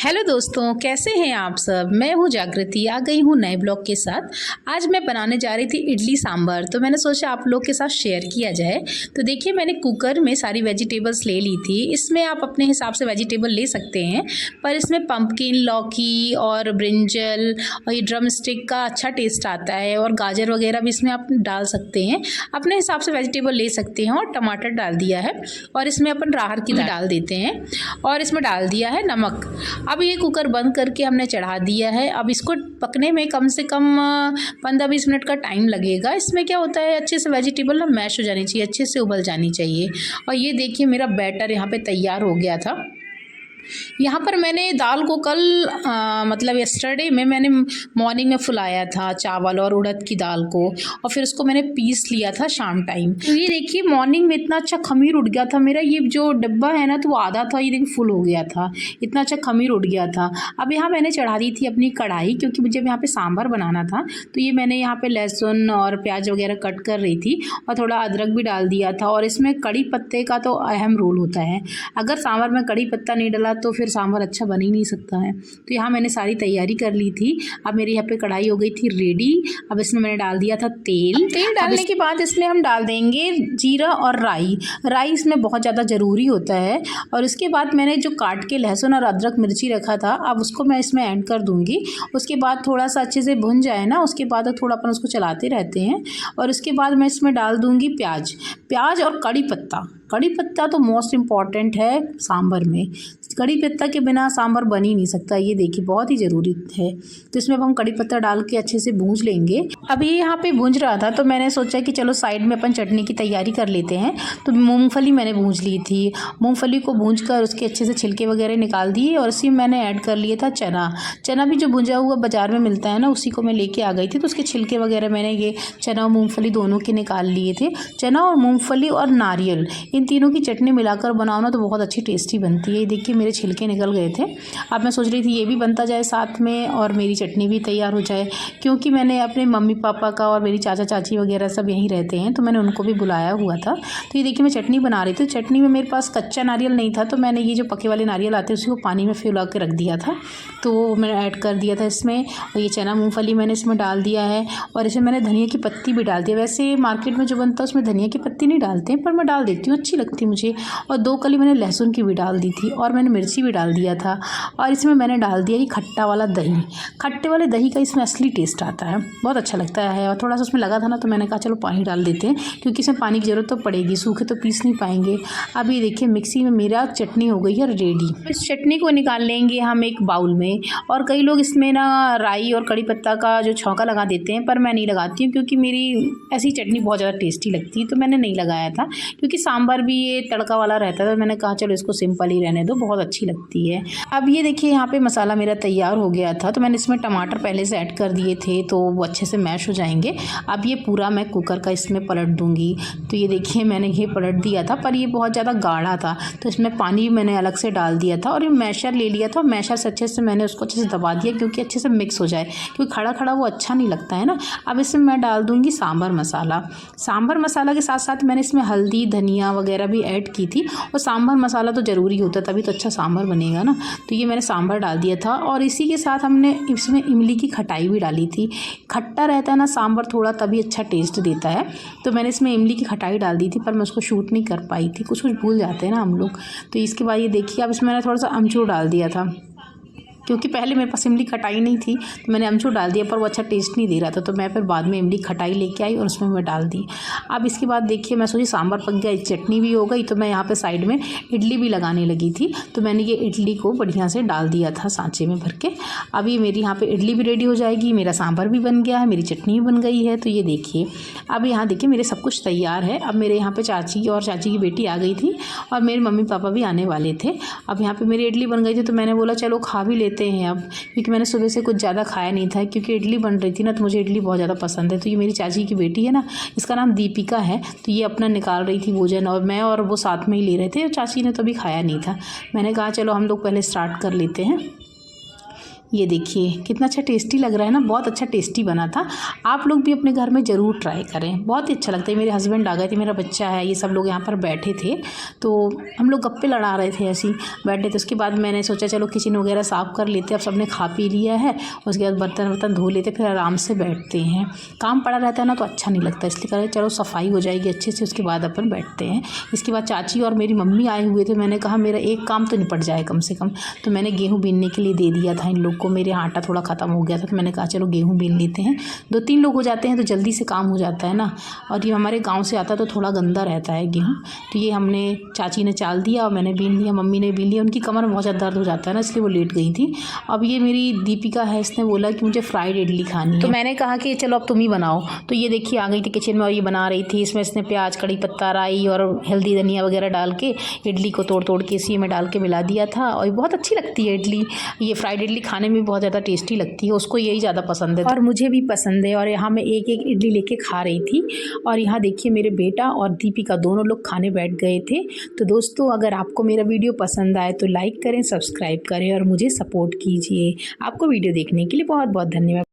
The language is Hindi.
हेलो दोस्तों, कैसे हैं आप सब। मैं हूं जागृति, आ गई हूं नए ब्लॉग के साथ। आज मैं बनाने जा रही थी इडली सांभर, तो मैंने सोचा आप लोग के साथ शेयर किया जाए। तो देखिए, मैंने कुकर में सारी वेजिटेबल्स ले ली थी। इसमें आप अपने हिसाब से वेजिटेबल ले सकते हैं, पर इसमें पंपकिन, लौकी और ब्रिंजल और ये ड्रम स्टिक का अच्छा टेस्ट आता है, और गाजर वगैरह भी इसमें आप डाल सकते हैं। अपने हिसाब से वेजिटेबल ले सकते हैं। और टमाटर डाल दिया है, और इसमें अपन राहर की दाल डाल देते हैं, और इसमें डाल दिया है नमक। अब ये कुकर बंद करके हमने चढ़ा दिया है। अब इसको पकने में कम से कम 15-20 मिनट का टाइम लगेगा। इसमें क्या होता है, अच्छे से वेजिटेबल ना मैश हो जानी चाहिए, अच्छे से उबल जानी चाहिए। और ये देखिए, मेरा बैटर यहाँ पे तैयार हो गया था। यहाँ पर मैंने दाल को कल मतलब यस्टरडे में मैंने मॉर्निंग में फुलाया था, चावल और उड़द की दाल को, और फिर उसको मैंने पीस लिया था शाम टाइम। तो ये देखिए, मॉर्निंग में इतना अच्छा खमीर उड़ गया था मेरा। ये जो डब्बा है ना, तो वो आधा था, ये देखिए फुल हो गया था, इतना अच्छा खमीर उड़ गया था। अब यहाँ मैंने चढ़ा दी थी अपनी कढ़ाई, क्योंकि मुझे यहाँ पे सांभर बनाना था। तो ये मैंने यहाँ पे लहसुन और प्याज वगैरह कट कर रही थी, और थोड़ा अदरक भी डाल दिया था। और इसमें कड़ी पत्ते का तो अहम रोल होता है। अगर सांभर में कड़ी पत्ता नहीं डला तो फिर सांभर अच्छा बन ही नहीं सकता है। तो यहाँ मैंने सारी तैयारी कर ली थी। अब मेरे यहाँ पे कढ़ाई हो गई थी रेडी। अब इसमें मैंने डाल दिया था तेल। तेल डालने के बाद इसमें हम डाल देंगे जीरा और राई। राई इसमें बहुत ज़्यादा ज़रूरी होता है। और इसके बाद मैंने जो काट के लहसुन और अदरक मिर्ची रखा था, अब उसको मैं इसमें ऐड कर दूँगी। उसके बाद थोड़ा सा अच्छे से भुन जाए ना, उसके बाद थोड़ा अपन उसको चलाते रहते हैं। और उसके बाद मैं इसमें डाल दूँगी प्याज और कड़ी पत्ता। कड़ी पत्ता तो मोस्ट इम्पॉर्टेंट है सांभर में। कड़ी पत्ता के बिना सांभर बन ही नहीं सकता। ये देखिए, बहुत ही ज़रूरी है। तो इसमें अब हम कड़ी पत्ता डाल के अच्छे से भूंज लेंगे। अब ये यहाँ पे भूंज रहा था, तो मैंने सोचा कि चलो साइड में अपन चटनी की तैयारी कर लेते हैं। तो मूंगफली मैंने भूंज ली थी। मूंगफली को भूंज कर उसके अच्छे से छिलके वगैरह निकाल दिए, और इसी में मैंने ऐड कर लिया था चना भी जो भुंजा हुआ बाज़ार में मिलता है ना, उसी को मैं लेके आ गई थी। तो उसके छिलके वगैरह मैंने ये चना और मूँगफली दोनों के निकाल लिए थे। चना और मूँगफली और नारियल, इन तीनों की चटनी मिलाकर बनाओ ना, तो बहुत अच्छी टेस्टी बनती है। ये देखिए, मेरे छिलके निकल गए थे। अब मैं सोच रही थी ये भी बनता जाए साथ में, और मेरी चटनी भी तैयार हो जाए, क्योंकि मैंने अपने मम्मी पापा का और मेरी चाचा चाची वगैरह सब यहीं रहते हैं, तो मैंने उनको भी बुलाया हुआ था। तो ये देखिए, मैं चटनी बना रही थी। चटनी में मेरे पास कच्चा नारियल नहीं था, तो मैंने ये जो पके वाले नारियल आते हैं उसी को पानी में फुला के रख दिया था, तो वो मैंने ऐड कर दिया था इसमें। और ये चना मूँगफली मैंने इसमें डाल दिया है, और इसमें मैंने धनिया की पत्ती भी डाल दी है। वैसे मार्केट में जो बनता है उसमें धनिया की पत्ती नहीं डालते हैं, पर मैं डाल देती हूँ, अच्छी लगती है मुझे। और 2 कली मैंने लहसुन की भी डाल दी थी, और मैंने मिर्ची भी डाल दिया था। और इसमें मैंने डाल दिया ये खट्टा वाला दही। खट्टे वाले दही का इसमें असली टेस्ट आता है, बहुत अच्छा लगता है। और थोड़ा सा उसमें लगा था ना, तो मैंने कहा चलो पानी डाल देते हैं, क्योंकि इसमें पानी की ज़रूरत तो पड़ेगी, सूखे तो पीस नहीं पाएंगे। अब ये देखिए, मिक्सी में मेरा चटनी हो गई है रेडी। इस चटनी को निकाल लेंगे हम एक बाउल में। और कई लोग इसमें ना राई और कड़ी पत्ता का जो छौंका लगा देते हैं, पर मैं नहीं लगाती हूँ, क्योंकि मेरी ऐसी चटनी बहुत ज़्यादा टेस्टी लगती है, तो मैंने नहीं लगाया था। क्योंकि सांभर भी ये तड़का वाला रहता है, तो मैंने कहा चलो इसको सिंपल ही रहने दो, बहुत अच्छी लगती है। अब ये देखिए, यहाँ पे मसाला मेरा तैयार हो गया था। तो मैंने इसमें टमाटर पहले से ऐड कर दिए थे, तो वो अच्छे से मैश हो जाएंगे। अब ये पूरा मैं कुकर का इसमें पलट दूंगी। तो ये देखिए, मैंने ये पलट दिया था, पर ये बहुत ज़्यादा गाढ़ा था, तो इसमें पानी मैंने अलग से डाल दिया था। और ये मैशर ले लिया था, और मैशर से अच्छे से मैंने उसको अच्छे से दबा दिया, क्योंकि अच्छे से मिक्स हो जाए, क्योंकि खड़ा खड़ा वो अच्छा नहीं लगता है ना। अब इसमें मैं डाल दूँगी सांभर मसाला। सांभर मसाला के साथ साथ मैंने इसमें हल्दी, धनिया वगैरह भी ऐड की थी। और सांभर मसाला तो ज़रूरी होता है, तभी तो अच्छा सांभर बनेगा ना। तो ये मैंने सांभर डाल दिया था, और इसी के साथ हमने इसमें इमली की खटाई भी डाली थी। खट्टा रहता है ना सांभर थोड़ा, तभी अच्छा टेस्ट देता है। तो मैंने इसमें इमली की खटाई डाल दी थी, पर मैं उसको शूट नहीं कर पाई थी, कुछ भूल जाते हैं ना हम लोग। तो इसके बाद ये देखिए, अब इसमें मैंने थोड़ा सा अमचूर डाल दिया था, क्योंकि पहले मेरे पास इमली खटाई नहीं थी, तो मैंने अमचूर डाल दिया, पर वो अच्छा टेस्ट नहीं दे रहा था। तो मैं फिर बाद में इमली खटाई लेके आई, और उसमें मैं डाल दी। अब इसके बाद देखिए, मैं सोची सांभर पक गया, चटनी भी हो गई, तो मैं यहाँ पे साइड में इडली भी लगाने लगी थी। तो मैंने ये इडली को बढ़िया से डाल दिया था सांचे में भर के। अब ये मेरी यहाँ पर इडली भी रेडी हो जाएगी, मेरा सांभर भी बन गया है, मेरी चटनी भी बन गई है। तो ये देखिए, अब यहाँ देखिए, मेरे सब कुछ तैयार है। अब मेरे यहाँ पर चाची और चाची की बेटी आ गई थी, और मेरे मम्मी पापा भी आने वाले थे। अब यहाँ पर मेरी इडली बन गई थी, तो मैंने बोला चलो खा भी लेते हैं अब, क्योंकि मैंने सुबह से कुछ ज़्यादा खाया नहीं था, क्योंकि इडली बन रही थी ना, तो मुझे इडली बहुत ज़्यादा पसंद है। तो ये मेरी चाची की बेटी है ना, इसका नाम दीपिका है, तो ये अपना निकाल रही थी भोजन, और मैं और वो साथ में ही ले रहे थे। चाची ने तो अभी खाया नहीं था। मैंने कहा चलो हम लोग पहले स्टार्ट कर लेते हैं। ये देखिए कितना अच्छा टेस्टी लग रहा है ना, बहुत अच्छा टेस्टी बना था। आप लोग भी अपने घर में ज़रूर ट्राई करें, बहुत ही अच्छा लगता है। मेरे हस्बैंड आ गए थे, मेरा बच्चा है, ये सब लोग यहाँ पर बैठे थे, तो हम लोग गप्पे लड़ा रहे थे, ऐसे ही बैठे थे। उसके बाद मैंने सोचा चलो किचन वगैरह साफ़ कर लेते, अब सबने खा पी लिया है, उसके बाद बर्तन वर्तन धो लेते, फिर आराम से बैठते हैं। काम पड़ा रहता है ना तो अच्छा नहीं लगता, इसलिए कहा चलो सफाई हो जाएगी अच्छे से, उसके बाद अपन बैठते हैं। इसके बाद चाची और मेरी मम्मी आए हुए थे, मैंने कहा मेरा एक काम तो निपट जाए कम से कम, तो मैंने गेहूँ बीनने के लिए दे दिया था इन लोग को। मेरे यहाँ आटा थोड़ा ख़त्म हो गया था, तो मैंने कहा चलो गेहूँ बीन लेते हैं। 2-3 लोग हो जाते हैं तो जल्दी से काम हो जाता है ना, और ये हमारे गाँव से आता तो थोड़ा गंदा रहता है गेहूँ, तो ये हमने चाची ने चाल दिया और मैंने बीन लिया, मम्मी ने बीन लिया। उनकी कमर में बहुत ज़्यादा दर्द हो जाता है ना, इसलिए वो लेट गई थी। अब ये मेरी दीपिका है, इसने बोला कि मुझे फ्राइड इडली खानी है, तो मैंने कहा कि चलो अब तुम ही बनाओ। तो ये देखिए आ गई थी किचन में और ये बना रही थी। इसमें इसने प्याज, कड़ी पत्ता, राई और हल्दी धनिया वगैरह डाल के इडली को तोड़ तोड़ के इसी में डाल के मिला दिया था, और बहुत अच्छी लगती है इडली। ये फ्राइड इडली खाने में बहुत ज़्यादा टेस्टी लगती है, उसको यही ज़्यादा पसंद है और मुझे भी पसंद है। और यहाँ मैं एक एक इडली लेके खा रही थी, और यहाँ देखिए मेरे बेटा और दीपिका दोनों लोग खाने बैठ गए थे। तो दोस्तों अगर आपको मेरा वीडियो पसंद आए तो लाइक करें, सब्सक्राइब करें और मुझे सपोर्ट कीजिए। आपको वीडियो देखने के लिए बहुत बहुत धन्यवाद।